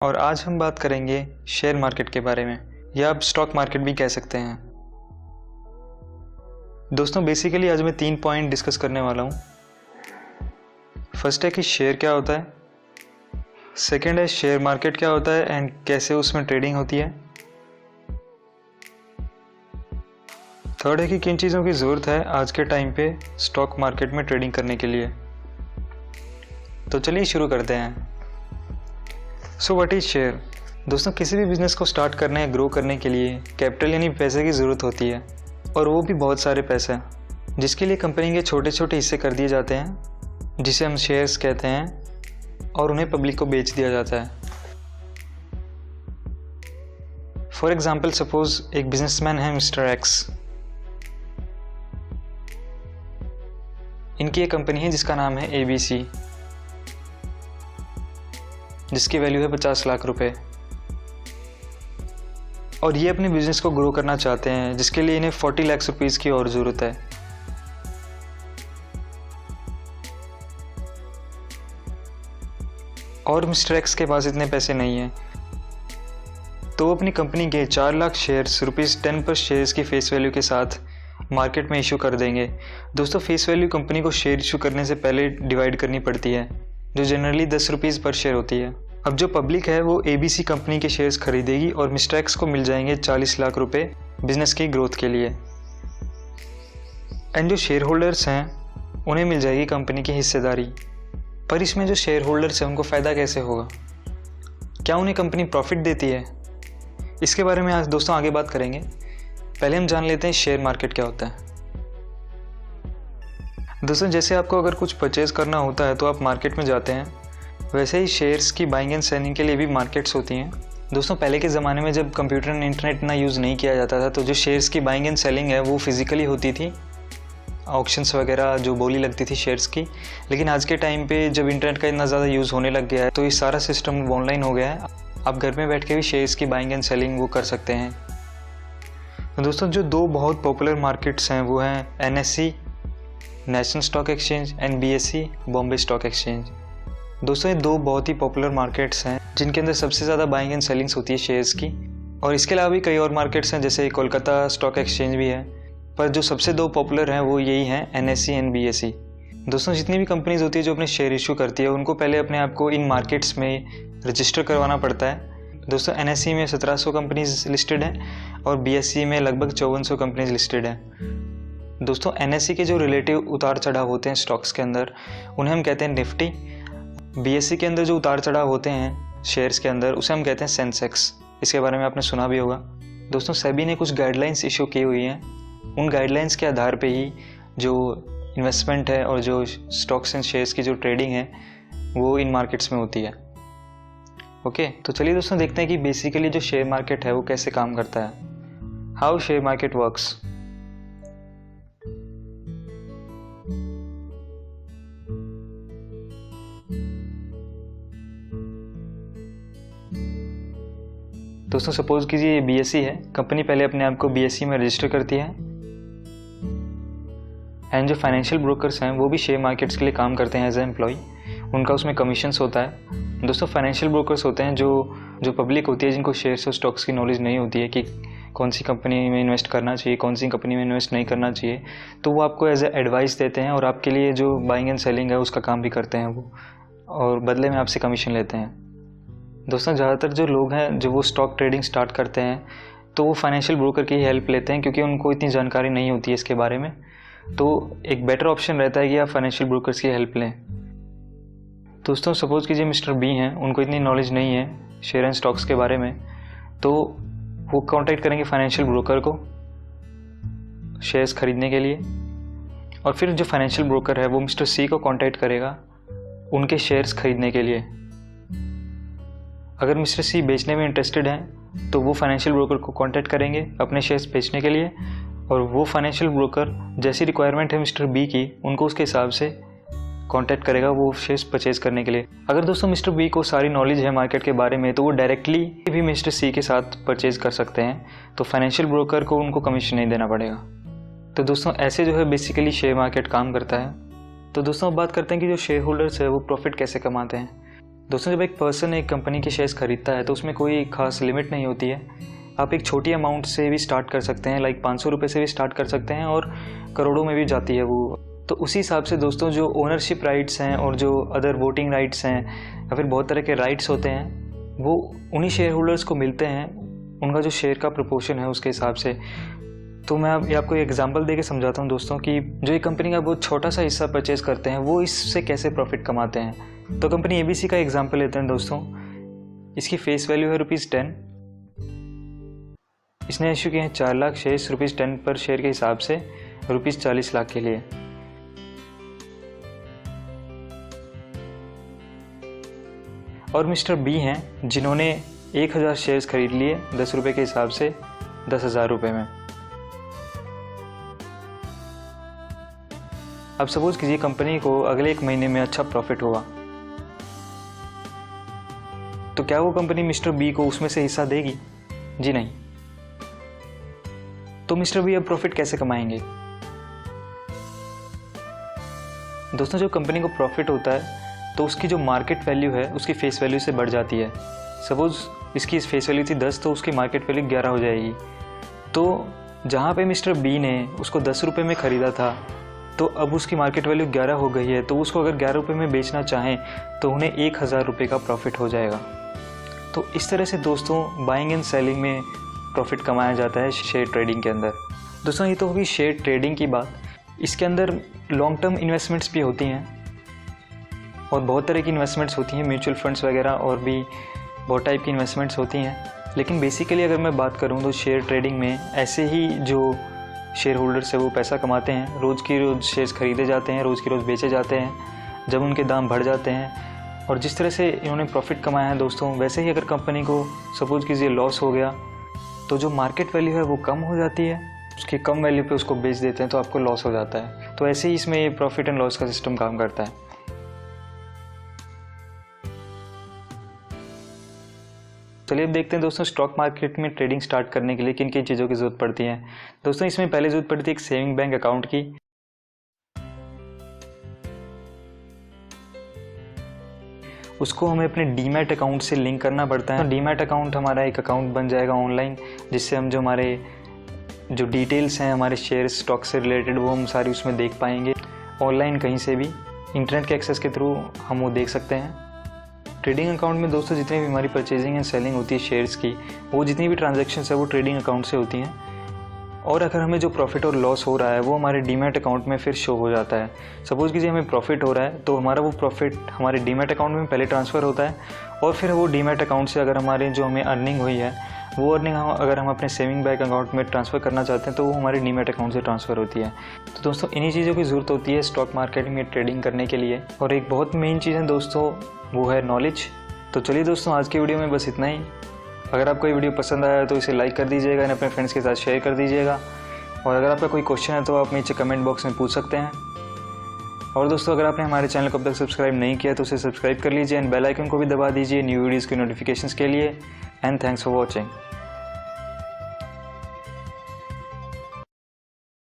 और आज हम बात करेंगे शेयर मार्केट के बारे में, या आप स्टॉक मार्केट भी कह सकते हैं। दोस्तों बेसिकली आज मैं 3 पॉइंट डिस्कस करने वाला हूँ। फर्स्ट है कि शेयर क्या होता है, सेकंड है शेयर मार्केट क्या होता है एंड कैसे उसमें ट्रेडिंग होती है, थर्ड है कि किन चीज़ों की ज़रूरत है आज के टाइम पे स्टॉक मार्केट में ट्रेडिंग करने के लिए। तो चलिए शुरू करते हैं। So what is share. दोस्तों किसी भी बिजनेस को स्टार्ट करने या ग्रो करने के लिए कैपिटल यानी पैसे की ज़रूरत होती है, और वो भी बहुत सारे पैसे, जिसके लिए कंपनी के छोटे छोटे हिस्से कर दिए जाते हैं जिसे हम शेयर्स कहते हैं, और उन्हें पब्लिक को बेच दिया जाता है। फॉर एग्जाम्पल सपोज एक बिजनेसमैन है मिस्टर एक्स। इनकी एक कंपनी है जिसका नाम है ABC, जिसकी वैल्यू है 50 लाख रुपए, और ये अपने बिजनेस को ग्रो करना चाहते हैं जिसके लिए इन्हें 40 लाख रुपीज़ की और ज़रूरत है। और मिस्टर एक्स के पास इतने पैसे नहीं हैं, तो वो अपनी कंपनी के 4 लाख शेयर्स ₹10 पर शेयर्स की फेस वैल्यू के साथ मार्केट में इशू कर देंगे। दोस्तों फेस वैल्यू कंपनी को शेयर इशू करने से पहले डिवाइड करनी पड़ती है, जो जनरली ₹10 पर शेयर होती है। अब जो पब्लिक है वो ABC कंपनी के शेयर्स खरीदेगी और मिस्टर एक्स को मिल जाएंगे 40 लाख रुपए बिजनेस की ग्रोथ के लिए। एंड जो शेयर होल्डर्स हैं उन्हें मिल जाएगी कंपनी की हिस्सेदारी। पर इसमें जो शेयर होल्डर्स हैं उनको फ़ायदा कैसे होगा, क्या उन्हें कंपनी प्रॉफिट देती है, इसके बारे में आज दोस्तों आगे बात करेंगे। पहले हम जान लेते हैं शेयर मार्केट क्या होता है। दोस्तों जैसे आपको अगर कुछ परचेज करना होता है तो आप मार्केट में जाते हैं, वैसे ही शेयर्स की बाइंग एंड सेलिंग के लिए भी मार्केट्स होती हैं। दोस्तों पहले के ज़माने में जब कंप्यूटर एंड इंटरनेट ना यूज़ नहीं किया जाता था, तो जो शेयर्स की बाइंग एंड सेलिंग है वो फिजिकली होती थी, ऑक्शंस वगैरह जो बोली लगती थी शेयर्स की। लेकिन आज के टाइम पे जब इंटरनेट का इतना ज़्यादा यूज़ होने लग गया है तो ये सारा सिस्टम ऑनलाइन हो गया है। आप घर में बैठ के भी शेयर्स की बाइंग एंड सेलिंग वो कर सकते हैं। तो दोस्तों जो 2 बहुत पॉपुलर मार्केट्स हैं वो हैं NSE national stock exchange and BSE Bombay stock exchange. दोस्तों ये 2 बहुत ही पॉपुलर मार्केट्स हैं जिनके अंदर सबसे ज़्यादा बाइंग एंड सेलिंग्स होती है शेयर्स की। और इसके अलावा भी कई और मार्केट्स हैं, जैसे कोलकाता स्टॉक एक्सचेंज भी है, पर जो सबसे 2 पॉपुलर हैं वो यही हैं NSE एंड BSE। दोस्तों जितनी भी कंपनीज होती है जो अपने शेयर इशू करती है, उनको पहले अपने आप को इन मार्केट्स में रजिस्टर करवाना पड़ता है। दोस्तों NSE में 1700 कंपनीज लिस्टेड हैं और BSE में लगभग 5400 कंपनीज लिस्टेड हैं। दोस्तों NSE के जो रिलेटिव उतार चढ़ाव होते हैं स्टॉक्स के अंदर, उन्हें हम कहते हैं निफ्टी। BSE के अंदर जो उतार चढ़ाव होते हैं शेयर्स के अंदर, उसे हम कहते हैं सेंसेक्स। इसके बारे में आपने सुना भी होगा। दोस्तों सेबी ने कुछ गाइडलाइंस इशू की हुई हैं, उन गाइडलाइंस के आधार पे ही जो इन्वेस्टमेंट है और जो स्टॉक्स एंड शेयर्स की जो ट्रेडिंग है वो इन मार्केट्स में होती है। ओके, तो चलिए दोस्तों देखते हैं कि बेसिकली जो शेयर मार्केट है वो कैसे काम करता है, हाउ शेयर मार्केट वर्क्स। दोस्तों सपोज कीजिए ये BSE है, कंपनी पहले अपने आप को BSE में रजिस्टर करती है, एंड जो फाइनेंशियल ब्रोकर्स हैं वो भी शेयर मार्केट्स के लिए काम करते हैं एज ए एम्प्लॉय, उनका उसमें कमीशंस होता है। दोस्तों फाइनेंशियल ब्रोकर्स होते हैं जो पब्लिक होती है, जिनको शेयर्स और स्टॉक्स की नॉलेज नहीं होती है कि कौन सी कंपनी में इन्वेस्ट करना चाहिए, कौन सी कंपनी में इन्वेस्ट नहीं करना चाहिए, तो वो आपको एज ए एडवाइस देते हैं और आपके लिए जो बाइंग एंड सेलिंग है उसका काम भी करते हैं वो, और बदले में आपसे कमीशन लेते हैं। दोस्तों ज़्यादातर जो लोग हैं जो वो स्टॉक ट्रेडिंग स्टार्ट करते हैं तो वो फाइनेंशियल ब्रोकर की हेल्प लेते हैं, क्योंकि उनको इतनी जानकारी नहीं होती है इसके बारे में। तो एक बेटर ऑप्शन रहता है कि आप फाइनेंशियल ब्रोकर्स की हेल्प लें। दोस्तों सपोज कीजिए मिस्टर B हैं, उनको इतनी नॉलेज नहीं है शेयर एंड स्टॉक्स के बारे में, तो वो कांटेक्ट करेंगे फाइनेंशियल ब्रोकर को शेयर्स खरीदने के लिए, और फिर जो फाइनेंशियल ब्रोकर है वो मिस्टर C को कांटेक्ट करेगा उनके शेयर्स खरीदने के लिए। अगर मिस्टर C बेचने में इंटरेस्टेड हैं तो वो फाइनेंशियल ब्रोकर को कांटेक्ट करेंगे अपने शेयर्स बेचने के लिए, और वो फाइनेंशियल ब्रोकर जैसी रिक्वायरमेंट है मिस्टर B की, उनको उसके हिसाब से कांटेक्ट करेगा वो शेयर्स परचेज करने के लिए। अगर दोस्तों मिस्टर B को सारी नॉलेज है मार्केट के बारे में, तो वो डायरेक्टली भी मिस्टर C के साथ परचेज कर सकते हैं, तो फाइनेंशियल ब्रोकर को उनको कमीशन नहीं देना पड़ेगा। तो दोस्तों ऐसे जो है बेसिकली शेयर मार्केट काम करता है। तो दोस्तों अब बात करते हैं कि जो शेयर होल्डर्स है वो प्रॉफिट कैसे कमाते हैं। दोस्तों जब एक पर्सन एक कंपनी के शेयर्स खरीदता है तो उसमें कोई खास लिमिट नहीं होती है। आप एक छोटी अमाउंट से भी स्टार्ट कर सकते हैं, लाइक 500 रुपये से भी स्टार्ट कर सकते हैं और करोड़ों में भी जाती है वो। तो उसी हिसाब से दोस्तों जो ओनरशिप राइट्स हैं और जो अदर वोटिंग राइट्स हैं या फिर बहुत तरह के राइट्स होते हैं वो उन्हीं शेयर होल्डर्स को मिलते हैं, उनका जो शेयर का प्रोपोर्शन है उसके हिसाब से। तो मैं आपको एक एग्जांपल देके समझाता हूँ दोस्तों कि जो एक कंपनी का बहुत छोटा सा हिस्सा परचेज़ करते हैं वो इससे कैसे प्रॉफिट कमाते हैं। तो कंपनी ABC का एग्जांपल लेते हैं दोस्तों। इसकी फेस वैल्यू है ₹10। इसने इशू किए हैं 4 लाख शेयर्स ₹10 पर शेयर के हिसाब से ₹40 लाख के लिए। और मिस्टर B हैं जिन्होंने 1000 शेयर्स खरीद लिए 10 रुपये के हिसाब से 10,000 रुपये में। अब सपोज कीजिए कंपनी को अगले 1 महीने में अच्छा प्रॉफिट हुआ, तो क्या वो कंपनी मिस्टर B को उसमें से हिस्सा देगी? जी नहीं। तो मिस्टर B अब प्रॉफिट कैसे कमाएंगे? दोस्तों जब कंपनी को प्रॉफिट होता है तो उसकी जो मार्केट वैल्यू है उसकी फेस वैल्यू से बढ़ जाती है। सपोज इसकी फेस वैल्यू थी 10 तो उसकी मार्केट वैल्यू 11 हो जाएगी। तो जहाँ पे मिस्टर B ने उसको 10 रुपये में ख़रीदा था तो अब उसकी मार्केट वैल्यू 11 हो गई है, तो उसको अगर 11 रुपये में बेचना चाहें तो उन्हें 1000 रुपये का प्रॉफिट हो जाएगा। तो इस तरह से दोस्तों बाइंग एंड सेलिंग में प्रॉफिट कमाया जाता है शेयर ट्रेडिंग के अंदर। दोस्तों ये तो होगी शेयर ट्रेडिंग की बात। इसके अंदर लॉन्ग टर्म इन्वेस्टमेंट्स भी होती हैं और बहुत तरह की इन्वेस्टमेंट्स होती हैं, म्यूचुअल फंड्स वगैरह और भी बहुत टाइप की इन्वेस्टमेंट्स होती हैं। लेकिन बेसिकली अगर मैं बात करूं तो शेयर ट्रेडिंग में ऐसे ही जो शेयर होल्डर्स है वो पैसा कमाते हैं। रोज़ की रोज़ शेयर्स खरीदे जाते हैं, रोज़ की रोज़ बेचे जाते हैं जब उनके दाम बढ़ जाते हैं। और जिस तरह से इन्होंने प्रॉफिट कमाया है दोस्तों, वैसे ही अगर कंपनी को सपोज कीजिए लॉस हो गया तो जो मार्केट वैल्यू है वो कम हो जाती है, उसकी कम वैल्यू पे उसको बेच देते हैं तो आपको लॉस हो जाता है। तो ऐसे ही इसमें ये प्रॉफिट एंड लॉस का सिस्टम काम करता है। चलिए अब देखते हैं दोस्तों स्टॉक मार्केट में ट्रेडिंग स्टार्ट करने के लिए किन किन चीज़ों की ज़रूरत पड़ती है। दोस्तों इसमें पहले ज़रूरत पड़ती है एक सेविंग बैंक अकाउंट की। उसको हमें अपने डीमैट अकाउंट से लिंक करना पड़ता है। तो डीमैट अकाउंट हमारा एक अकाउंट बन जाएगा ऑनलाइन, जिससे हम जो हमारे जो डिटेल्स हैं हमारे शेयर स्टॉक से रिलेटेड वो हम सारी उसमें देख पाएंगे ऑनलाइन, कहीं से भी इंटरनेट के एक्सेस के थ्रू हम वो देख सकते हैं। ट्रेडिंग अकाउंट में दोस्तों जितनी भी हमारी परचेजिंग एंड सेलिंग होती है शेयर्स की, वो जितनी भी ट्रांजैक्शंस है वो ट्रेडिंग अकाउंट से होती हैं। और अगर हमें जो प्रॉफिट और लॉस हो रहा है वो हमारे डीमैट अकाउंट में फिर शो हो जाता है। सपोज़ कीजिए हमें प्रॉफिट हो रहा है तो हमारा वो प्रॉफिट हमारे डीमैट अकाउंट में पहले ट्रांसफ़र होता है और फिर वो डीमैट अकाउंट से अगर हमारे जो हमें अर्निंग हुई है वो अर्निंग अगर हम अपने सेविंग बैंक अकाउंट में ट्रांसफ़र करना चाहते हैं तो वो हमारे डीमैट अकाउंट से ट्रांसफ़र होती है। तो दोस्तों इन्हीं चीज़ों की ज़रूरत होती है स्टॉक मार्केट में ट्रेडिंग करने के लिए। और एक बहुत मेन चीज़ है दोस्तों वो है नॉलेज। तो चलिए दोस्तों आज की वीडियो में बस इतना ही। अगर आपको ये वीडियो पसंद आया तो इसे लाइक कर दीजिएगा और अपने फ्रेंड्स के साथ शेयर कर दीजिएगा। और अगर आपका कोई क्वेश्चन है तो आप नीचे कमेंट बॉक्स में पूछ सकते हैं। और दोस्तों अगर आपने हमारे चैनल को अब तक सब्सक्राइब नहीं किया तो उसे सब्सक्राइब कर लीजिए एंड बेल आइकन को भी दबा दीजिए न्यू वीडियोज़ की नोटिफिकेशंस के लिए। And thanks for watching.